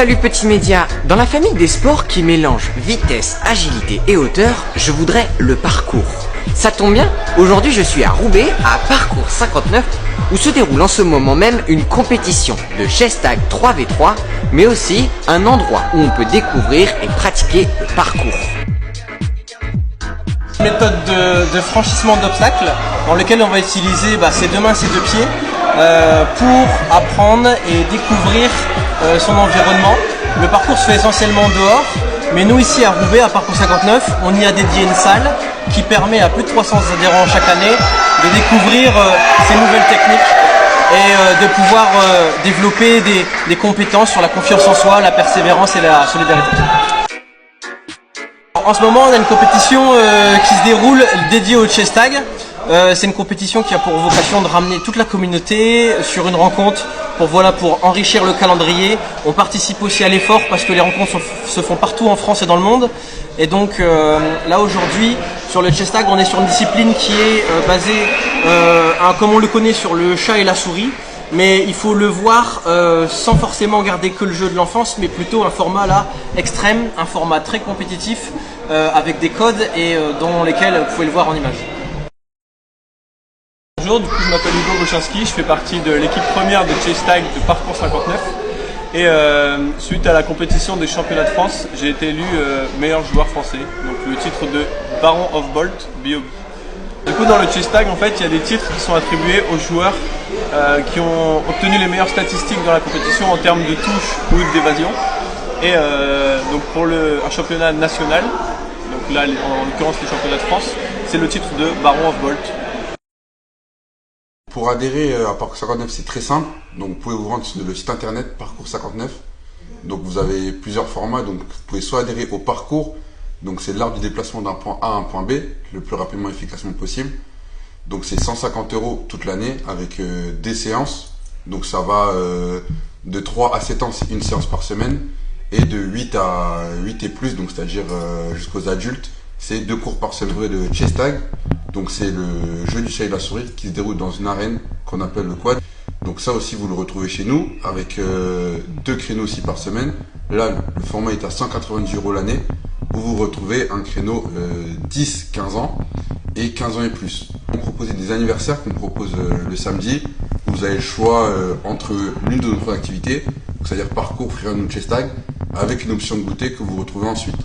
Salut petit média. Dans la famille des sports qui mélangent vitesse, agilité et hauteur, je voudrais le parcours. Ça tombe bien, aujourd'hui je suis à Roubaix, à Parcours 59, où se déroule en ce moment même une compétition de chest tag 3v3, mais aussi un endroit où on peut découvrir et pratiquer le parcours. Méthode de franchissement d'obstacles dans lequel on va utiliser ses deux mains, ses deux pieds pour apprendre et découvrir son environnement. Le parcours se fait essentiellement dehors, mais nous ici à Roubaix, à Parcours 59, on y a dédié une salle qui permet à plus de 300 adhérents chaque année de découvrir ces nouvelles techniques et de pouvoir développer des compétences sur la confiance en soi, la persévérance et la solidarité. En ce moment, on a une compétition qui se déroule dédiée au chest tag. C'est une compétition qui a pour vocation de ramener toute la communauté sur une rencontre pour enrichir le calendrier. On participe aussi à l'effort parce que les rencontres se font partout en France et dans le monde. Et donc là aujourd'hui, sur le chest tag, on est sur une discipline qui est basée, comme on le connaît, sur le chat et la souris. Mais il faut le voir sans forcément garder que le jeu de l'enfance, mais plutôt un format là extrême, un format très compétitif avec des codes et dans lesquels vous pouvez le voir en image. Bonjour, du coup je m'appelle Hugo Bochinski, je fais partie de l'équipe première de chest tag de Parcours 59 et suite à la compétition des championnats de France, j'ai été élu meilleur joueur français, donc le titre de Baron of Bolt BOB. Du coup dans le chest tag en fait il y a des titres qui sont attribués aux joueurs qui ont obtenu les meilleures statistiques dans la compétition en termes de touche ou d'évasion. Et donc pour un championnat national, donc là en l'occurrence le championnat de France, c'est le titre de Baron of Bolt. Pour adhérer à Parcours 59, c'est très simple. Donc vous pouvez vous rendre sur le site internet Parcours 59. Donc vous avez plusieurs formats. Donc vous pouvez soit adhérer au parcours, donc c'est l'art du déplacement d'un point A à un point B, le plus rapidement et efficacement possible. Donc c'est 150 € toute l'année avec des séances. Donc ça va de 3 à 7 ans, c'est une séance par semaine. Et de 8 et plus, donc c'est-à-dire jusqu'aux adultes, c'est 2 cours par semaine de chest tag. Donc c'est le jeu du chat et de la souris qui se déroule dans une arène qu'on appelle le quad. Donc ça aussi vous le retrouvez chez nous avec 2 créneaux aussi par semaine. Là le format est à 190 € l'année. Vous retrouvez un créneau 10-15 ans et 15 ans et plus. On propose des anniversaires qu'on propose le samedi. Vous avez le choix entre l'une de nos 3 activités, c'est-à-dire parcours, freerun ou chest tag, avec une option de goûter que vous retrouvez ensuite.